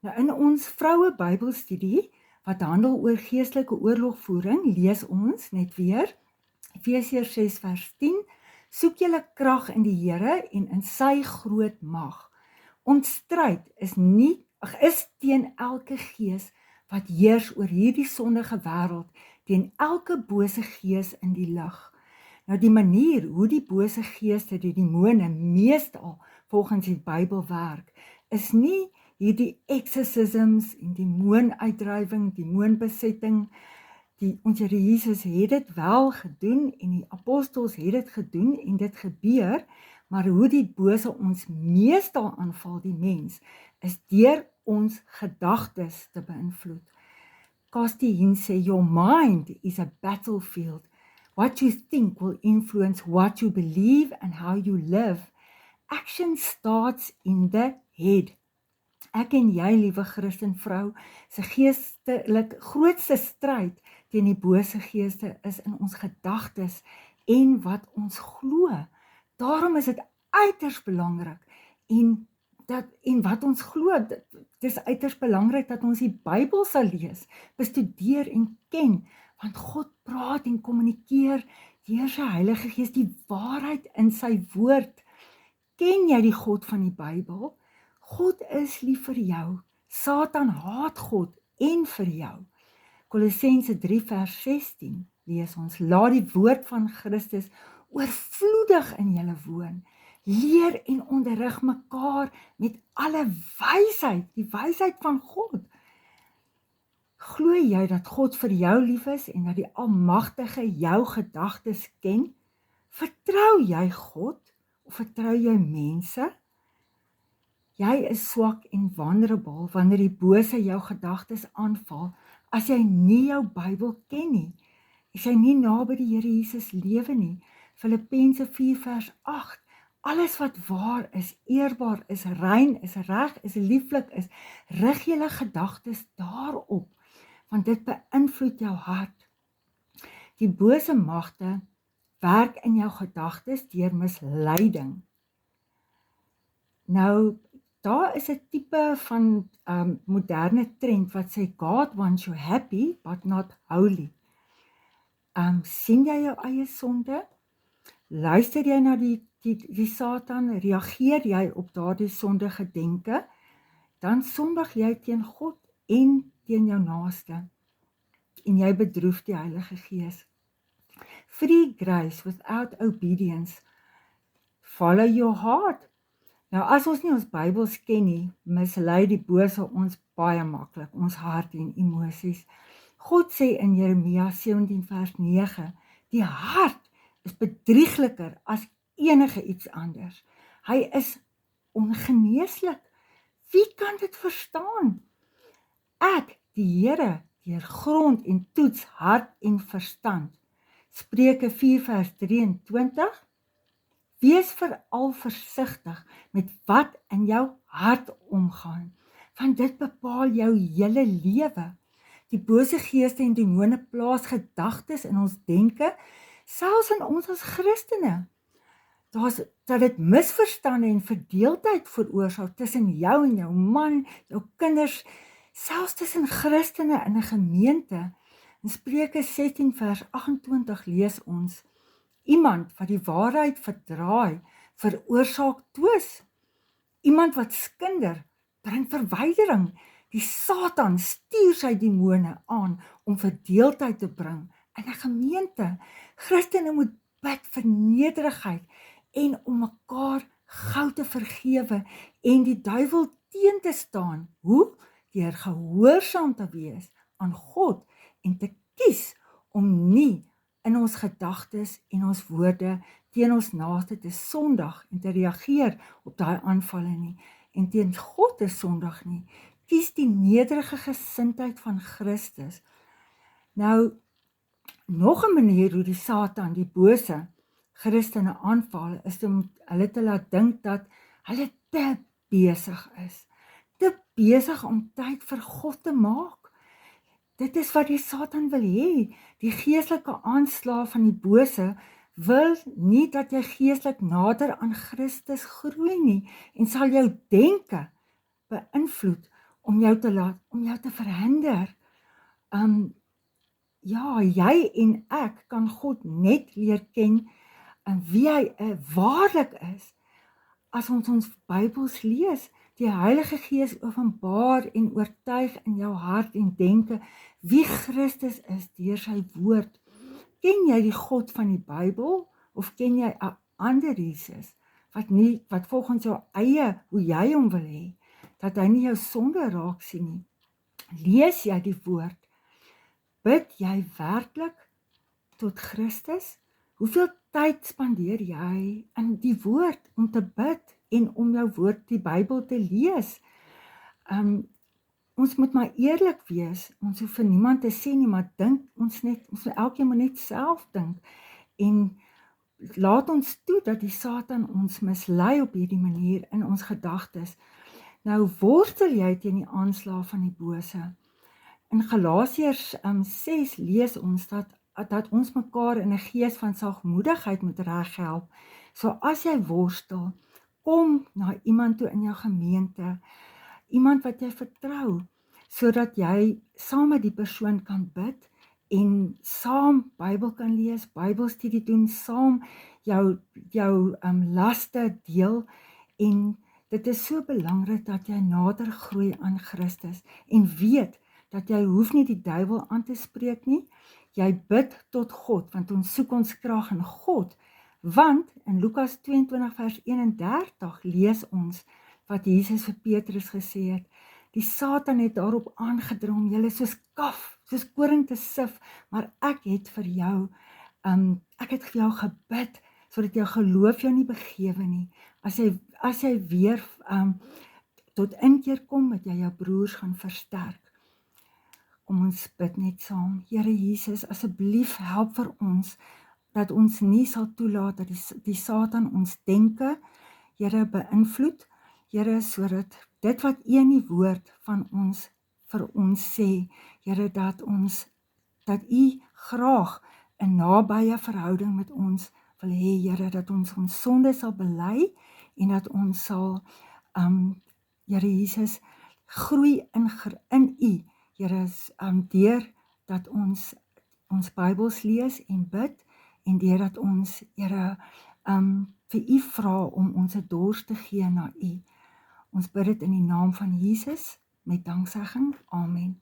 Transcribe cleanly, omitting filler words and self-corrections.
Nou in ons vroue Bybelstudie wat handel oor geestelike oorlogvoering, lees ons net weer Efesiërs 6 vers 10, soek julle krag in die Here en in sy groot mag. Ons stryd is teen elke gees wat heers oor hierdie sondige wêreld, teen elke bose gees in die lig. Nou die manier hoe die bose geeste, die demone, meestal volgens die Bybel werk, is nie hierdie exorcisms en demoonuitdrywing, demoonbesetting. Ons Here Jesus het dit wel gedoen en die apostels het dit gedoen en dit gebeur, maar hoe die bose ons meestal aanval, die mens, is deur ons gedagtes te beïnvloed. Kasti Hien sê, your mind is a battlefield. What you think will influence what you believe and how you live. Action starts in the head. Ek en jy, liewe Christenvrou, se geestelik grootste stryd teen die bose geeste is in ons gedagtes en wat ons glo. Daarom is dit uiters belangrik en wat ons glo, dit is uiters belangrik dat ons die Bybel sal lees, bestudeer en ken, want God praat en kommunikeer deur sy Heilige Gees die waarheid in sy woord. Ken jy die God van die Bybel? God is lief vir jou. Satan haat God en vir jou. Kolossense 3 vers 16 lees ons, laat die woord van Christus oorvloedig in julle woon. Leer en onderrig mekaar met alle wysheid, die wysheid van God. Glo jy dat God vir jou lief is en dat die Almagtige jou gedagtes ken? Vertrou jy God of vertrou jy mense? Jy is swak en vulnerable wanneer die bose jou gedagtes aanval, as jy nie jou Bybel ken nie, as jy nie naby die Here Jesus lewe nie. Filippense 4 vers 8, alles wat waar is, eerbaar is, rein is, reg is, lieflik is, rig julle gedagtes daarop, want dit beïnvloed jou hart. Die bose magte werk in jou gedagtes deur misleiding. Nou, daar is 'n tipe van moderne trend wat sê God wants you happy but not holy. Sien jy jou eie sonde? Luister jy na die Satan? Reageer jy op daardie sondige denke? Dan sondig jy teen God en teen jou naaste. En jy bedroef die Heilige Gees. Free grace without obedience. Follow your heart. Nou as ons nie ons Bybels ken nie, mislei die bose ons baie maklik, ons hart en emosies. God sê in Jeremia 17 vers 9, die hart is bedriegliker as enige iets anders. Hy is ongeneeslik. Wie kan dit verstaan? Ek, die Here, deurgrond en toets hart en verstand. Spreuke 4 vers 23, wees veral versigtig met wat in jou hart omgaan, want dit bepaal jou hele lewe. Die bose geeste en demone plaas gedagtes in ons denke, selfs in ons as Christene. Dat dit misverstande en verdeeldheid veroorsaak tussen jou en jou man, jou kinders, selfs tussen Christene in 'n gemeente. In Spreuke 16 vers 28 lees ons, iemand wat die waarheid verdraai, veroorsaak twis. Iemand wat skinder, bring verwydering. Die Satan stuur sy demone aan om verdeeldheid te bring in 'n gemeente. Christene moet bid vir nederigheid en om mekaar gou te vergewe en die duiwel teen te staan. Hoe? Deur gehoorsaam te wees aan God en te kies om nie in ons gedagtes en ons woorde teen ons naaste te sondig en te reageer op daai aanvalle nie, en teen God te sondig nie. Kies die nederige gesindheid van Christus. Nou, nog 'n manier hoe die Satan, die bose Christene aanval, is om hulle te laat dink dat hulle te besig is. Te besig om tyd vir God te maak. Dit is wat die Satan wil hê. Die geestelike aanslag van die bose wil nie dat jy geestelik nader aan Christus groei nie en sal jou denke beïnvloed om jou te verhinder. Ja, jy en ek kan God net leer ken en wie hy waarlik is as ons Bybels lees. Die Heilige Gees openbaar en oortuig in jou hart en denke wie Christus is deur sy woord. Ken jy die God van die Bybel of ken jy 'n ander Jesus wat volgens jou eie hoe jy hom wil hê, dat hy nie jou sonde raak sien nie? Lees jy die woord? Bid jy werklik tot Christus? Hoeveel tyd spandeer jy in die woord om te bid en om jou woord, die Bybel, te lees? Ons moet maar eerlik wees. Ons hoef vir niemand te sê nie, maar dink ons elkeen moet net self dink. En laat ons toe dat die Satan ons mislei op hierdie manier in ons gedagtes. Nou worstel jy teen die aanslae van die bose. In Galasiërs 6 lees ons dat ons mekaar in 'n gees van sagmoedigheid moet reghelp. So as jy worstel, kom na iemand toe in jou gemeente, iemand wat jy vertrou, sodat jy saam met die persoon kan bid en saam Bybel kan lees, Bybelstudie doen, saam jou laste deel. En dit is so belangrik dat jy nader groei aan Christus en weet dat jy hoef nie die duiwel aan te spreek nie. Jy bid tot God, want ons soek ons krag in God. Want in Lukas 22 vers 31 lees ons wat Jesus vir Petrus gesê het. Die Satan het daarop aangedrom, julle soos kaf, soos koring te sif, maar ek het vir jou gebid, sodat jou geloof jou nie begewe nie. As jy weer tot inkeer kom, dat jy jou broers gaan versterk. Kom ons bid net saam. Here Jesus, asseblief help vir ons, dat ons nie sal toelaat dat die Satan ons denke, Here, beïnvloed, Here, sodat dit wat U in die woord van ons vir ons sê, Here, dat U graag 'n nabye verhouding met ons wil hê, Here, dat ons sonde sal bely en dat ons sal, Here Jesus, groei in U, Here, deur dat ons Bybels lees en bid en deur dat ons, Here, vir U vra om ons 'n dors te gee na U. Ons bid dit in die naam van Jesus met danksegging. Amen.